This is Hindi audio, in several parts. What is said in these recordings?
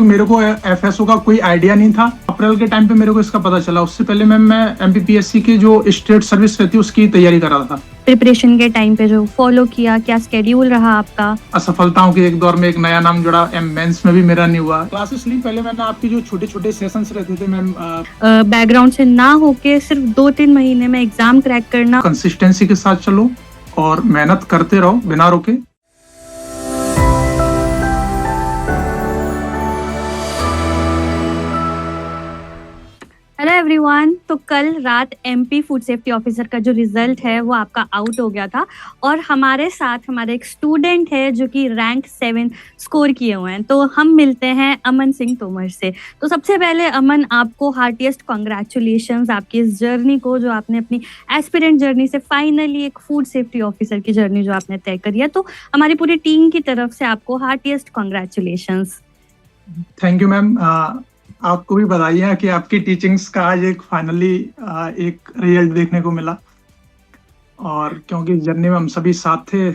मेरे को एफएसओ का कोई आइडिया नहीं था। अप्रैल के टाइम पे मेरे को इसका पता चला। उससे पहले मैम मैं एमपीपीएससी की जो स्टेट सर्विस रहती है उसकी तैयारी कर रहा था। प्रिपरेशन के टाइम पे जो फॉलो किया, क्या स्केड्यूल रहा आपका? असफलताओं के एक दौर में एक नया नाम जुड़ा। मेंस में भी मेरा नहीं हुआ। क्लासेस ली पहले मैंने आपकी जो छोटे छोटे सेशंस रहते थे मैम, बैकग्राउंड से ना होके सिर्फ 2-3 महीने में एग्जाम क्रैक करना। कंसिस्टेंसी के साथ चलो और मेहनत करते रहो बिना रुके। हेलो एवरीवन, तो कल रात एमपी फूड सेफ्टी ऑफिसर का जो रिजल्ट है वो आपका आउट हो गया था और हमारे साथ हमारे एक स्टूडेंट है जो कि रैंक 7 स्कोर किए हुए हैं। तो हम मिलते हैं अमन सिंह तोमर से। तो सबसे पहले अमन, आपको हार्टिएस्ट कॉन्ग्रेचुलेशंस आपकी इस जर्नी को, जो आपने अपनी एस्पिरेंट जर्नी से फाइनली एक फूड सेफ्टी ऑफिसर की जर्नी जो आपने तय करी है। तो हमारी पूरी टीम की तरफ से आपको heartiest congratulations. Thank you ma'am. आपको भी बधाई है कि आपकी टीचिंग्स का आज एक फाइनली एक रिजल्ट देखने को मिला। और क्योंकि इस जर्नी में हम सभी साथ थे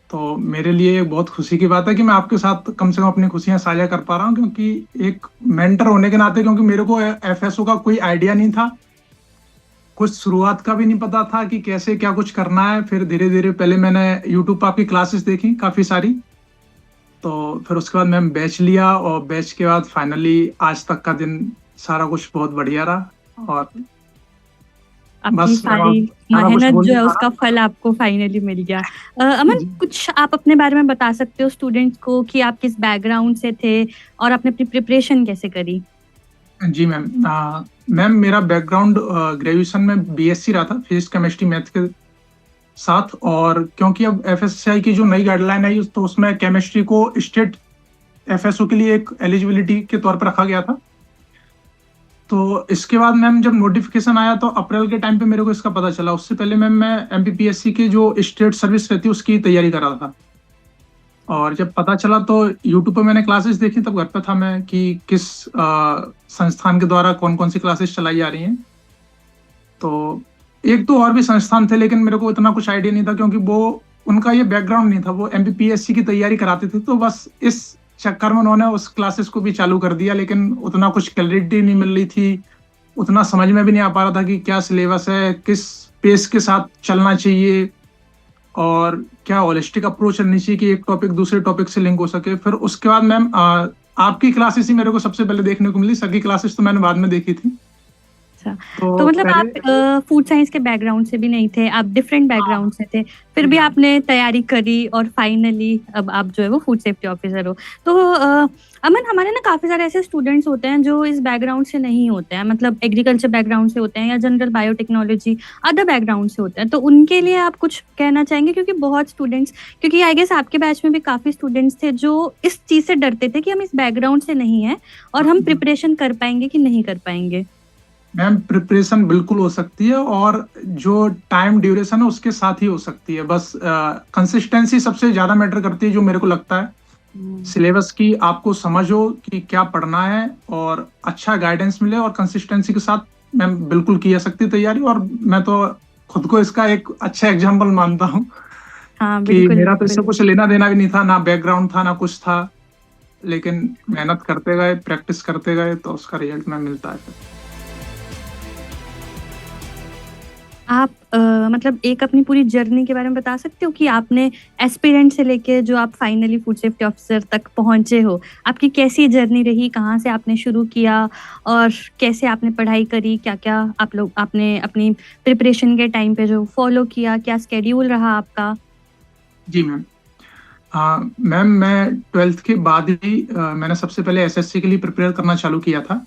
तो मेरे लिए बहुत खुशी की बात है कि मैं आपके साथ कम से कम अपनी खुशियां साझा कर पा रहा हूं। क्योंकि एक मेंटर होने के नाते, क्योंकि मेरे को एफएसओ का कोई आइडिया नहीं था, कुछ शुरुआत का भी नहीं पता था कि कैसे क्या कुछ करना है। फिर धीरे धीरे पहले मैंने यूट्यूब पर आपकी क्लासेस देखी काफ़ी सारी, तो फिर उसके बाद मैंने बैच लिया और बैच के बाद फाइनली आज तक का दिन सारा कुछ बहुत बढ़िया रहा। और अपनी सारी मेहनत जो है उसका फल आपको फाइनली मिल गया। अमन, कुछ आप अपने बारे में बता सकते हो स्टूडेंट्स को कि आप किस बैकग्राउंड से थे और आपने अपनी प्रिपरेशन कैसे करी? जी मैम। मैम मेरा बैकग्राउंड ग्रेजुएशन में बीएससी रहा था, फिजिक्स केमिस्ट्री मैथ के साथ। और क्योंकि अब एफएससीआई की जो नई गाइडलाइन आई तो उसमें केमिस्ट्री को स्टेट एफएसओ के लिए एक एलिजिबिलिटी के तौर पर रखा गया था। तो इसके बाद मैम जब नोटिफिकेशन आया तो अप्रैल के टाइम पे मेरे को इसका पता चला। उससे पहले मैम मैं एमपीपीएससी के जो स्टेट सर्विस रहती है उसकी तैयारी कर रहा था। और जब पता चला तो यूट्यूब पर मैंने क्लासेस देखी, तब घर पे था मैं कि किस संस्थान के द्वारा कौन कौन सी क्लासेस चलाई जा रही हैं। तो एक तो और भी संस्थान थे लेकिन मेरे को इतना कुछ आइडिया नहीं था, क्योंकि वो उनका ये बैकग्राउंड नहीं था, वो एमपीपीएससी की तैयारी कराते थे। तो बस इस चक्कर में उन्होंने उस क्लासेस को भी चालू कर दिया, लेकिन उतना कुछ क्लैरिटी नहीं मिल रही थी, उतना समझ में भी नहीं आ पा रहा था कि क्या सिलेबस है, किस पेस के साथ चलना चाहिए और क्या होलिस्टिक अप्रोच रहनी चाहिए कि एक टॉपिक दूसरे टॉपिक से लिंक हो सके। फिर उसके बाद मैम आपकी क्लासेस ही मेरे को सबसे पहले देखने को मिली। सभी क्लासेस तो मैंने बाद में देखी थी। तो मतलब आप फूड साइंस के बैकग्राउंड से भी नहीं थे, आप डिफरेंट बैकग्राउंड से थे, फिर भी आपने तैयारी करी और फाइनली अब आप जो है वो फूड सेफ्टी ऑफिसर हो। तो अमन, हमारे ना काफी सारे ऐसे स्टूडेंट्स होते हैं जो इस बैकग्राउंड से नहीं होते हैं, मतलब एग्रीकल्चर बैकग्राउंड से होते हैं या जनरल बायोटेक्नोलॉजी अदर बैकग्राउंड से होते हैं। तो उनके लिए आप कुछ कहना चाहेंगे? क्योंकि बहुत स्टूडेंट्स, क्योंकि आई गेस आपके बैच में भी काफी स्टूडेंट्स थे जो इस चीज से डरते थे कि हम इस बैकग्राउंड से नहीं है और हम प्रिपरेशन कर पाएंगे कि नहीं कर पाएंगे। मैम प्रिपरेशन बिल्कुल हो सकती है और जो टाइम ड्यूरेशन है उसके साथ ही हो सकती है। बस कंसिस्टेंसी सबसे ज्यादा मैटर करती है जो मेरे को लगता है। सिलेबस की आपको समझ हो कि क्या पढ़ना है और अच्छा गाइडेंस मिले और कंसिस्टेंसी के साथ मैम बिल्कुल की जा सकती है तैयारी। और मैं तो खुद को इसका एक अच्छा एग्जाम्पल मानता हूँ। हाँ, कि मेरा तो इससे कुछ लेना देना भी नहीं था, ना बैकग्राउंड था ना कुछ था, लेकिन मेहनत करते गए, प्रैक्टिस करते गए तो उसका रिजल्ट में मिलता है। आप मतलब एक अपनी पूरी जर्नी के बारे में बता सकते हो कि आपने एस्पिरेंट से लेके जो आप फाइनली फूड सेफ्टी ऑफिसर तक पहुंचे हो, आपकी कैसी जर्नी रही, कहाँ से आपने शुरू किया और कैसे आपने पढ़ाई करी, क्या क्या आपने अपनी प्रिपरेशन के टाइम पे जो फॉलो किया, क्या स्केड्यूल रहा आपका? जी मैम। मैम मैं 12th के बाद ही मैंने सबसे पहले एसएससी के लिए प्रिपेयर करना चालू किया था।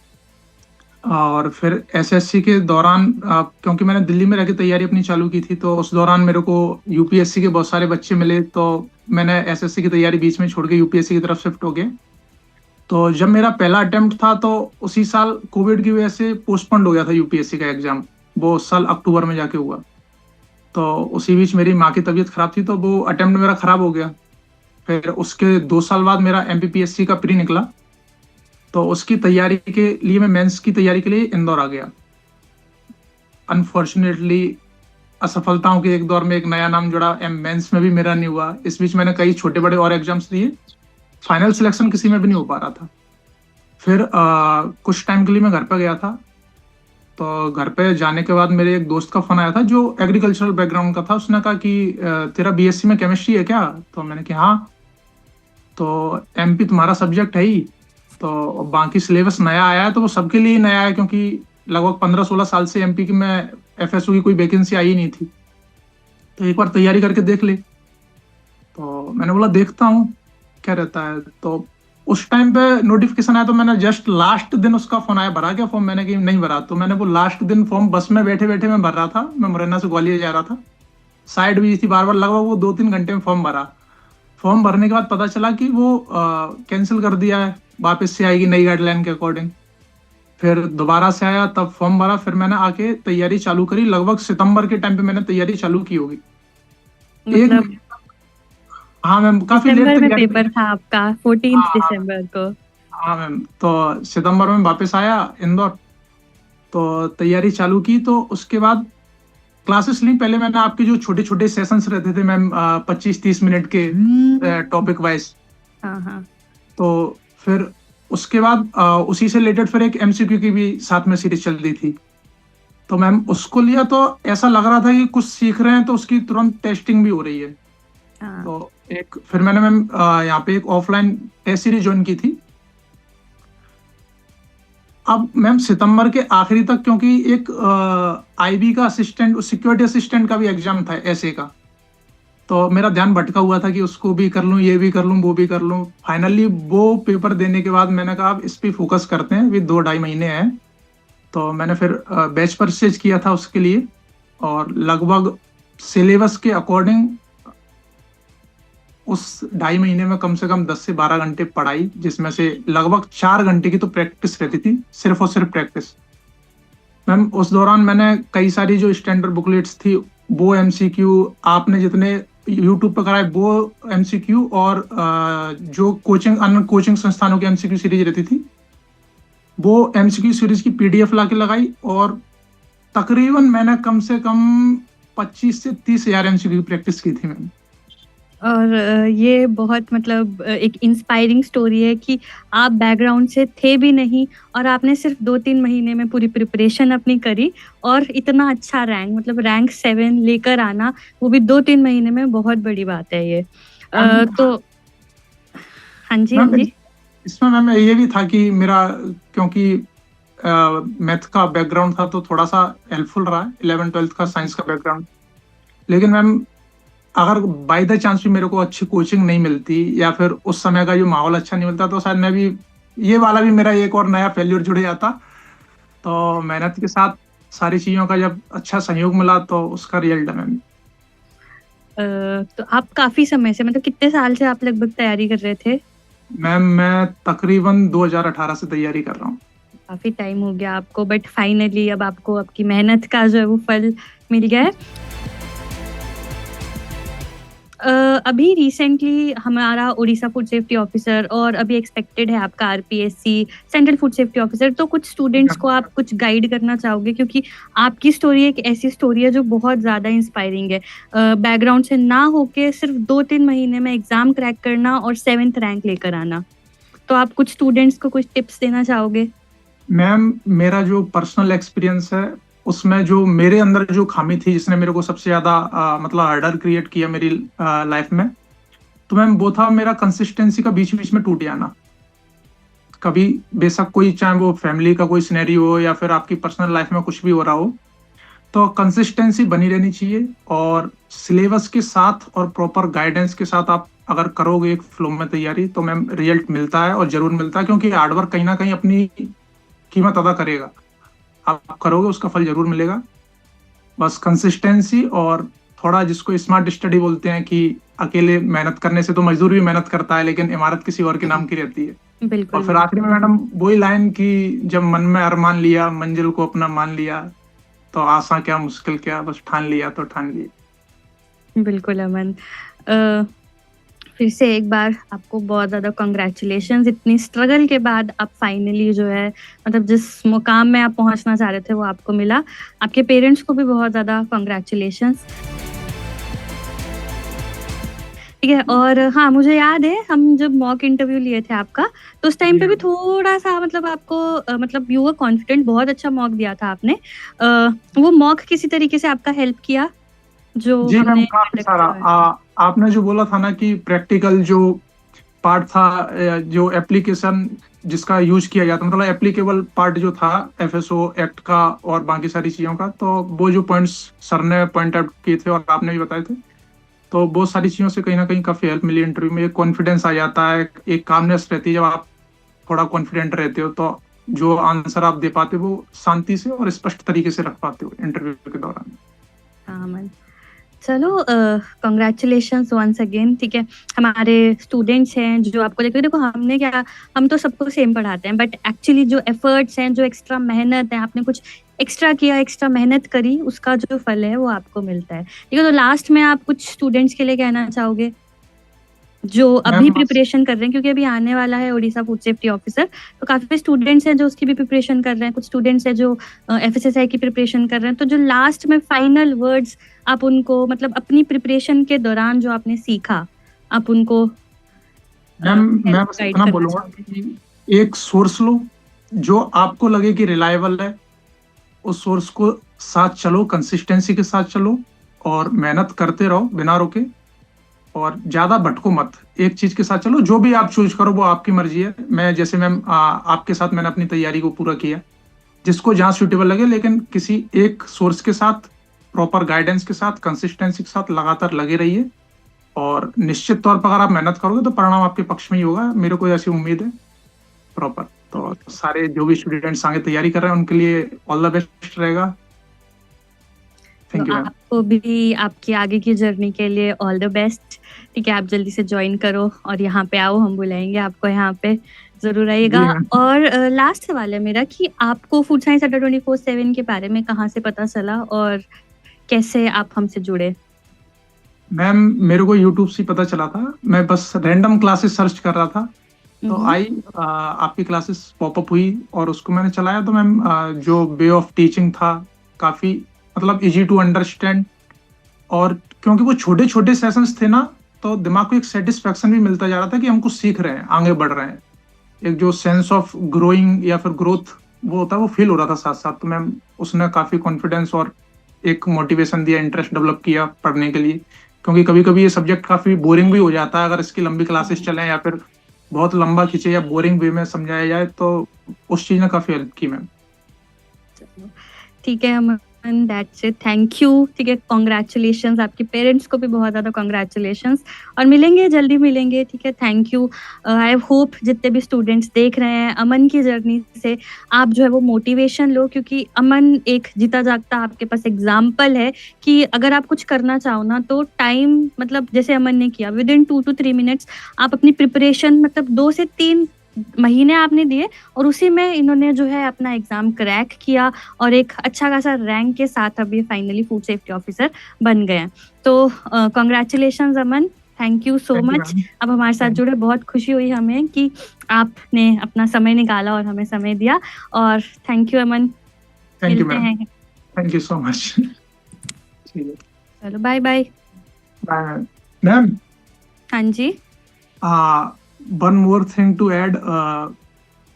और फिर एसएससी के दौरान क्योंकि मैंने दिल्ली में रह के तैयारी अपनी चालू की थी, तो उस दौरान मेरे को यूपीएससी के बहुत सारे बच्चे मिले, तो मैंने एसएससी की तैयारी बीच में छोड़ के यूपीएससी की तरफ शिफ्ट हो गया। तो जब मेरा पहला अटेम्प्ट था तो उसी साल कोविड की वजह से पोस्टपोन्ड हो गया था यूपीएससी का एग्जाम, वो उस साल अक्टूबर में जाके हुआ। तो उसी बीच मेरी माँ की तबीयत खराब थी तो वो अटेम्प्ट मेरा खराब हो गया। फिर उसके 2 साल बाद मेरा एमपीपीएससी का प्री निकला, तो उसकी तैयारी के लिए मैं मेंस की तैयारी के लिए इंदौर आ गया। अनफॉर्चुनेटली असफलताओं के एक दौर में एक नया नाम जुड़ा। मेंस में भी मेरा नहीं हुआ। इस बीच मैंने कई छोटे बड़े और एग्जाम्स दिए, फाइनल सिलेक्शन किसी में भी नहीं हो पा रहा था। फिर कुछ टाइम के लिए मैं घर पे गया था। तो घर पे जाने के बाद मेरे एक दोस्त का फोन आया था जो एग्रीकल्चरल बैकग्राउंड का था। उसने कहा कि तेरा बीएससी में केमिस्ट्री है क्या? तो मैंने कहा हाँ। तो एमपी तुम्हारा सब्जेक्ट है ही, तो बाकी सिलेबस नया आया है, तो वो सबके लिए ही नया है क्योंकि लगभग 15-16 साल से एमपी की में एफएसओ की कोई वैकेंसी आई ही नहीं थी। तो एक बार तैयारी करके देख ले। तो मैंने बोला देखता हूँ क्या रहता है। तो उस टाइम पे नोटिफिकेशन आया, तो मैंने जस्ट लास्ट दिन उसका फोन आया, भरा क्या फॉर्म? मैंने कि नहीं भरा। तो मैंने वो लास्ट दिन फॉर्म बस में बैठे बैठे मैं भर रहा था। मैं मुरैना से ग्वालियर जा रहा था, साइड भी थी, बार बार लगभग वो 2-3 घंटे में फॉर्म भरा। फॉर्म भरने के बाद पता चला कि वो कैंसिल कर दिया है, वापस से आएगी नई गाइडलाइन के अकॉर्डिंग। फिर दोबारा से आया, तब फॉर्म भरा। फिर मैंने आके तैयारी चालू करी। लगभग सितंबर के टाइम पे मैंने तैयारी चालू की होगी। एक मतलब महीने- हाँ मैम, काफी लेट दिसंबर में तैयारी पेपर की। था आपका, 14 हाँ हाँ दिसंबर को? हाँ मैम। तो सितंबर में वापस आया इंदौर, तो तैयारी चालू की। तो उसके बाद क्लासेस ली। पहले मैंने आपके जो छोटे छोटे सेशंस रहते थे मैम, 25-30 मिनट के टॉपिक वाइज। हाँ हाँ। तो फिर उसके बाद उसी से रिलेटेड फिर एक एमसीक्यू की भी साथ में सीरीज चल रही थी। तो मैम उसको लिया, तो ऐसा लग रहा था कि कुछ सीख रहे हैं, तो उसकी तुरंत टेस्टिंग भी हो रही है। हाँ। तो एक फिर मैंने मैम यहाँ पे एक ऑफलाइन टेस्ट सीरीज ज्वाइन की थी। अब मैम सितंबर के आखिरी तक, क्योंकि एक आईबी का असिस्टेंट, सिक्योरिटी असिस्टेंट का भी एग्जाम था ऐसे का, तो मेरा ध्यान भटका हुआ था कि उसको भी कर लूं, ये भी कर लूं, वो भी कर लूं। फाइनली वो पेपर देने के बाद मैंने कहा अब इस पे फोकस करते हैं, अभी 2-2.5 महीने हैं। तो मैंने फिर बैच परचेज किया था उसके लिए, और लगभग सिलेबस के अकॉर्डिंग उस 2.5 महीने में कम से कम 10 से 12 घंटे पढ़ाई, जिसमें से लगभग 4 घंटे की तो प्रैक्टिस रहती थी, सिर्फ और सिर्फ प्रैक्टिस। मैम उस दौरान मैंने कई सारी जो स्टैंडर्ड बुकलेट्स थी, वो एमसीक्यू, आपने जितने यूट्यूब पर कराए वो एमसीक्यू, और जो कोचिंग अन्य कोचिंग संस्थानों की एमसीक्यू सीरीज रहती थी, वो एमसीक्यू सीरीज की पीडीएफ ला के लगाई। और तकरीबन मैंने कम से कम 25 से 30 हजार एमसीक्यू की प्रैक्टिस की थी मैम। और ये बहुत मतलब एक इंस्पायरिंग स्टोरी है कि आप बैकग्राउंड से थे भी नहीं और आपने सिर्फ 2-3 महीने में पूरी प्रिपरेशन अपनी करी और इतना अच्छा रैंक, मतलब रैंक 7 लेकर आना, वो भी 2-3 महीने में, बहुत बड़ी बात है ये। तो हाँ जी, हाँ मैम जी। इसमें मैम ये भी था कि मेरा, क्योंकि मैथ का बैकग्राउंड था, तो थोड़ा सा हेल्पफुल रहा है 11th-12th का साइंस का बैकग्राउंड। लेकिन मैम अगर बाय द चांस भी मेरे को अच्छी कोचिंग नहीं मिलती, या फिर उस समय का जो माहौल अच्छा नहीं मिलता, तो शायद मैं भी, ये वाला भी मेरा एक और नया फेल्यूर जुड़ जाता। तो मेहनत के साथ सारी चीजों का जब अच्छा सहयोग मिला, तो उसका रिजल्ट है मैम। तो आप काफी समय से, मतलब कितने साल से आप लगभग तैयारी कर रहे थे? मैम मैं तकरीबन 2018 से तैयारी कर रहा हूँ। काफी टाइम हो गया आपको, बट फाइनली अब आपको आपकी मेहनत का जो है वो फल मिल गया है। अभी रिसेंटली हमारा उड़ीसा फूड सेफ्टी ऑफिसर, और अभी एक्सपेक्टेड है आपका RPSC central food safety officer. तो कुछ स्टूडेंट्स को आप कुछ गाइड करना चाहोगे, क्योंकि आपकी स्टोरी एक ऐसी स्टोरी है जो बहुत ज़्यादा इंस्पायरिंग है। बैकग्राउंड से ना होके सिर्फ 2-3 महीने में एग्जाम क्रैक करना और 7th रैंक लेकर आना। तो आप कुछ स्टूडेंट्स को कुछ टिप्स देना चाहोगे? मैम मेरा जो पर्सनल एक्सपीरियंस है, उसमें जो मेरे अंदर जो खामी थी, जिसने मेरे को सबसे ज्यादा मतलब हर्डल क्रिएट किया मेरी लाइफ में, तो मैम वो था मेरा कंसिस्टेंसी का बीच बीच में टूट जाना। कभी बेशक कोई, चाहे वो फैमिली का कोई सिनेरियो हो या फिर आपकी पर्सनल लाइफ में कुछ भी हो रहा हो, तो कंसिस्टेंसी बनी रहनी चाहिए। और सिलेबस के साथ और प्रॉपर गाइडेंस के साथ आप अगर करोगे एक फ्लो में तैयारी, तो मैम रिजल्ट मिलता है, और जरूर मिलता है, क्योंकि हार्डवर्क कहीं ना कहीं अपनी कीमत अदा करेगा। आप करोगे उसका फल जरूर मिलेगा। बस कंसिस्टेंसी, और थोड़ा जिसको स्मार्ट स्टडी बोलते हैं, कि अकेले मेहनत करने से तो मजदूर भी मेहनत करता है, लेकिन इमारत किसी और के नाम की रहती है। और बिल्कुल। फिर आखिरी में मैडम वही लाइन की, जब मन में अरमान लिया, मंजिल को अपना मान लिया, तो आसान क्या मुश्किल क्या, बस ठान लिया तो ठान लिया। बिल्कुल अमन, फिर से एक बार आपको बहुत ज़्यादा कॉन्ग्रेचुलेशंस। इतनी स्ट्रगल के बाद आप फाइनली जो है, मतलब जिस मुकाम में आप पहुंचना चाह रहे थे वो आपको मिला। आपके पेरेंट्स को भी बहुत ज़्यादा कॉन्ग्रेचुलेशंस। ठीक है। और हाँ, मुझे याद है हम जब मॉक इंटरव्यू लिए थे आपका, तो उस टाइम पे भी थोड़ा सा मतलब आपको मतलब यू वर कॉन्फिडेंट, बहुत अच्छा मॉक दिया था आपने। वो मॉक किसी तरीके से आपका हेल्प किया जो जी मैम, हमने काफी कंडक्ट सारा करवाया? आपने जो बोला था ना कि प्रैक्टिकल जो पार्ट था, जो एप्लीकेशन जिसका यूज किया जाता, मतलब एप्लीकेबल पार्ट जो था एफएसओ एक्ट का और बाकी सारी चीजों का, तो वो जो पॉइंट्स सर ने पॉइंट आउट किए थे और आपने भी बताए थे, तो बहुत सारी चीजों से कहीं ना कहीं काफी हेल्प मिली इंटरव्यू में। एक कॉन्फिडेंस आ जाता है, एक कामनेस रहती है जब आप थोड़ा कॉन्फिडेंट रहते हो, तो जो आंसर आप दे पाते हो वो शांति से और स्पष्ट तरीके से रख पाते हो इंटरव्यू के दौरान। हाँ अमन, चलो कॉन्ग्रेचुलेशंस वंस अगेन। ठीक है, हमारे स्टूडेंट्स हैं जो आपको देखो, देखो हमने क्या, हम तो सबको सेम पढ़ाते हैं, बट एक्चुअली जो एफर्ट्स हैं, जो एक्स्ट्रा मेहनत है, आपने कुछ एक्स्ट्रा किया, एक्स्ट्रा मेहनत करी, उसका जो फल है वो आपको मिलता है। ठीक है, तो लास्ट में आप कुछ स्टूडेंट्स के लिए कहना चाहोगे जो अभी मैम प्रिपरेशन कर रहे हैं, क्योंकि अभी आने वाला है उड़ीसा फूड सेफ्टी ऑफिसर, तो काफी स्टूडेंट्स हैं जो उसकी भी प्रिपरेशन कर रहे हैं, कुछ स्टूडेंट्स हैं जो एफएसएसआई की प्रिपरेशन कर रहे हैं, तो जो लास्ट में फाइनल वर्ड्स आप उनको, मतलब अपनी प्रिपरेशन के दौरान जो आपने सीखा, आप उनको मैम मैं हेल्प बस गाइड इतना करना बोलूंगा चाहोगे? कि एक सोर्स लो जो आपको लगे कि रिलायबल है, उस सोर्स को साथ चलो, कंसिस्टेंसी के साथ चलो और मेहनत करते रहो बिना रुके, और ज्यादा भटको मत, एक चीज के साथ चलो। जो भी आप चूज करो वो आपकी मर्जी है। मैं जैसे मैम आपके साथ मैंने अपनी तैयारी को पूरा किया, जिसको जहाँ सुटेबल लगे, लेकिन किसी एक सोर्स के साथ, प्रॉपर गाइडेंस के साथ, कंसिस्टेंसी के साथ लगातार लगे रहिए, और निश्चित तौर पर अगर आप मेहनत करोगे तो परिणाम आपके पक्ष में ही होगा, मेरे को ऐसी उम्मीद है प्रॉपर। तो सारे जो भी स्टूडेंट्स आगे तैयारी कर रहे हैं उनके लिए ऑल द बेस्ट रहेगा। तो थैंक यू मैम। आपको भी आपकी आगे की जर्नी के लिए ऑल द बेस्ट। ठीक है, आप जल्दी से ज्वाइन करो और यहाँ पे आओ, हम बुलाएंगे आपको यहाँ पे, जरूर आइएगा। जी मैम। और लास्ट सवाल है मेरा कि आपको फूड साइंस अड्डा 24/7 के बारे में कहाँ से पता चला और कैसे आप हमसे जुड़े? मैम मेरे को यूट्यूब से पता चला था, मैं बस रैंडम क्लासेस सर्च कर रहा था, तो आई आपकी क्लासेस पॉपअप हुई और उसको मैंने चलाया, तो मैम जो वे ऑफ टीचिंग था काफी मतलब इजी टू अंडरस्टैंड, और क्योंकि वो छोटे छोटे सेशंस थे ना, तो दिमाग को एक सेटिस्फेक्शन भी मिलता जा रहा था कि हम कुछ सीख रहे हैं, आगे बढ़ रहे हैं। एक जो सेंस ऑफ ग्रोइंग या फिर ग्रोथ वो होता है, वो फील हो रहा था साथ साथ। तो मैम उसने काफी कॉन्फिडेंस और एक मोटिवेशन दिया, इंटरेस्ट डेवलप किया पढ़ने के लिए, क्योंकि कभी कभी ये सब्जेक्ट काफी बोरिंग भी हो जाता है अगर इसकी लंबी क्लासेस चले या फिर बहुत लंबा खींचे या बोरिंग वे में समझाया जाए, तो उस चीज ने काफी हेल्प की मैम। ठीक है अमन, दैट्स इट, थैंक यू। ठीक है, कॉन्ग्रेचुलेशंस, आपके पेरेंट्स को भी बहुत ज़्यादा कॉन्ग्रेचुलेशंस, और मिलेंगे, जल्दी मिलेंगे। ठीक है, थैंक यू। आई होप जितने भी स्टूडेंट्स देख रहे हैं, अमन की जर्नी से आप जो है वो मोटिवेशन लो, क्योंकि अमन एक जीता जागता आपके पास एग्जाम्पल है कि अगर आप कुछ करना चाहो ना, तो टाइम, मतलब जैसे अमन ने किया, विद इन 2 to 3 मिनट्स आप अपनी प्रिपरेशन, मतलब 2 से 3 महीने आपने दिए, और उसी में इन्होंने जो है अपना एग्जाम क्रैक किया और एक अच्छा खासा रैंक के साथ अभी फाइनली फूड सेफ्टी ऑफिसर बन गए हैं। तो congratulations Aman, thank you so much. अब हमारे साथ जुड़े, बहुत खुशी हुई हमें कि आपने अपना समय निकाला और हमें समय दिया, और thank you Aman. Thank you मिलते मैम। हैं। Thank you so much. चलो बाय बाय। Bye ma'am. हाँ जी। One more thing to add,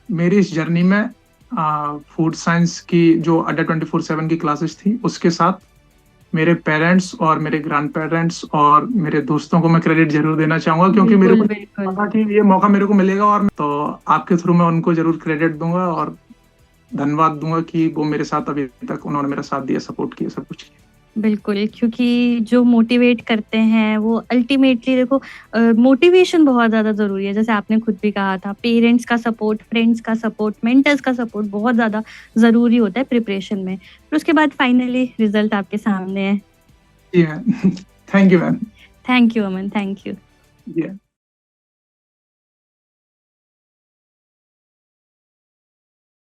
मेरी इस जर्नी में फूड साइंस की जो अड्डा 24/7 की क्लासेस थी, उसके साथ मेरे पेरेंट्स और मेरे ग्रैंड पेरेंट्स और मेरे दोस्तों को मैं क्रेडिट जरूर देना चाहूंगा, क्योंकि मेरे को पता कि ये मौका मेरे को मिलेगा, और तो आपके थ्रू मैं उनको जरूर क्रेडिट दूंगा और धन्यवाद दूंगा कि वो मेरे साथ अभी तक उन्होंने मेरा साथ दिया, सपोर्ट किया, सब कुछ किया। बिल्कुल, क्योंकि जो मोटिवेट करते हैं वो अल्टीमेटली, देखो मोटिवेशन बहुत ज़्यादा ज़रूरी है, जैसे आपने खुद भी कहा था, पेरेंट्स का सपोर्ट, फ्रेंड्स का सपोर्ट, मेंटर्स का सपोर्ट बहुत ज़्यादा ज़रूरी होता है प्रिपरेशन में। फिर उसके बाद फाइनली रिजल्ट आपके सामने है। जी ma'am. Thank you ma'am. Thank you Aman, thank you.